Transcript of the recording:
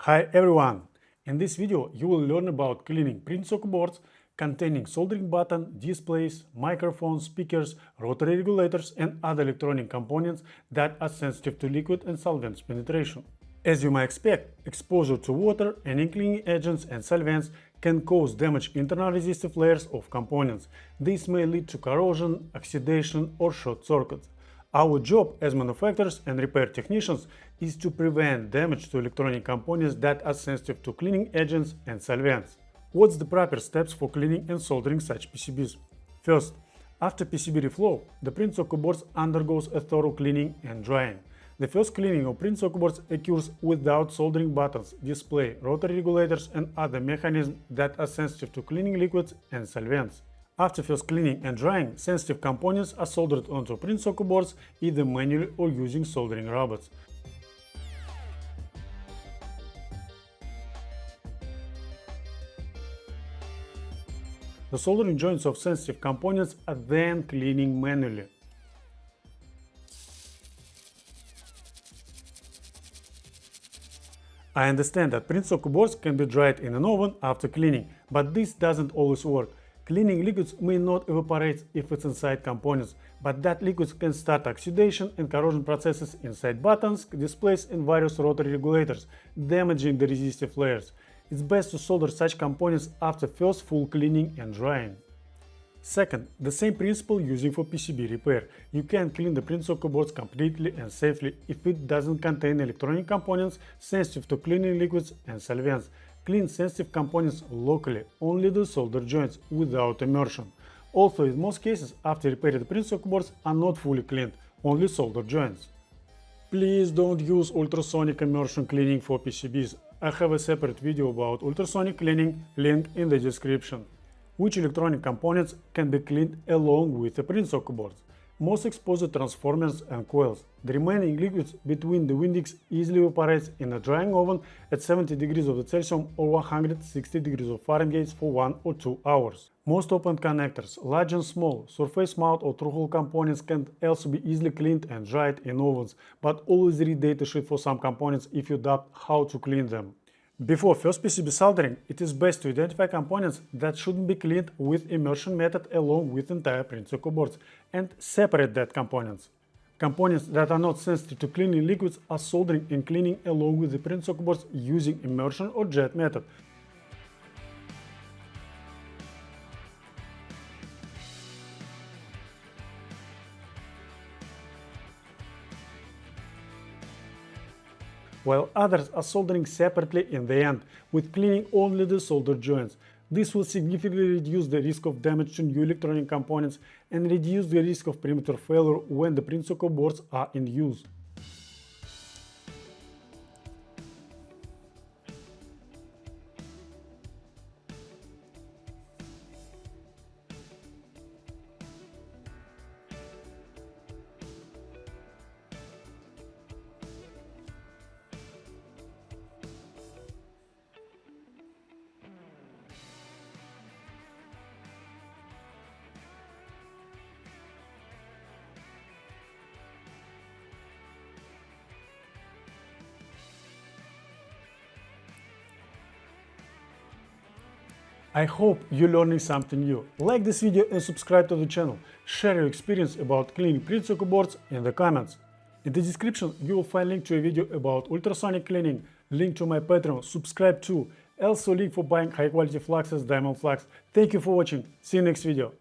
Hi everyone! In this video you will learn about cleaning print circuit boards containing soldering button, displays, microphones, speakers, rotary regulators and other electronic components that are sensitive to liquid and solvents penetration. As you might expect, exposure to water, any cleaning agents and solvents can cause damage internal resistive layers of components. This may lead to corrosion, oxidation or short circuits. Our job as manufacturers and repair technicians is to prevent damage to electronic components that are sensitive to cleaning agents and solvents. What's the proper steps for cleaning and soldering such PCBs? First, after PCB reflow, the print circuit boards undergoes a thorough cleaning and drying. The first cleaning of print circuit boards occurs without soldering buttons, display, rotary regulators and other mechanisms that are sensitive to cleaning liquids and solvents. After first cleaning and drying, sensitive components are soldered onto print circuit boards either manually or using soldering robots. The soldering joints of sensitive components are then cleaning manually. I understand that print circuit boards can be dried in an oven after cleaning, but this doesn't always work. Cleaning liquids may not evaporate if it's inside components, but that liquids can start oxidation and corrosion processes inside buttons, displays and various rotary regulators, damaging the resistive layers. It's best to solder such components after first full cleaning and drying. Second, the same principle using for PCB repair. You can clean the print circuit boards completely and safely if it doesn't contain electronic components sensitive to cleaning liquids and solvents. Clean sensitive components locally, only the solder joints, without immersion. Also, in most cases, after repairing the print circuit boards are not fully cleaned, only solder joints. Please don't use ultrasonic immersion cleaning for PCBs. I have a separate video about ultrasonic cleaning, link in the description. Which electronic components can be cleaned along with the print circuit boards? Most exposed transformers and coils. The remaining liquids between the windings easily evaporates in a drying oven at 70 degrees of Celsius or 160 degrees of Fahrenheit for 1 or 2 hours. Most open connectors, large and small, surface mount or through-hole components can also be easily cleaned and dried in ovens, but always read datasheet for some components if you doubt how to clean them. Before first PCB soldering, it is best to identify components that shouldn't be cleaned with immersion method along with entire print circuit boards and separate that components. Components that are not sensitive to cleaning liquids are soldering and cleaning along with the print circuit boards using immersion or jet method. While others are soldering separately in the end, with cleaning only the solder joints. This will significantly reduce the risk of damage to new electronic components and reduce the risk of perimeter failure when the print circuit boards are in use. I hope you're learning something new. Like this video and subscribe to the channel. Share your experience about cleaning print circuit boards in the comments. In the description you will find link to a video about ultrasonic cleaning, link to my Patreon, subscribe too, also link for buying high quality fluxes, diamond flux. Thank you for watching, see you next video.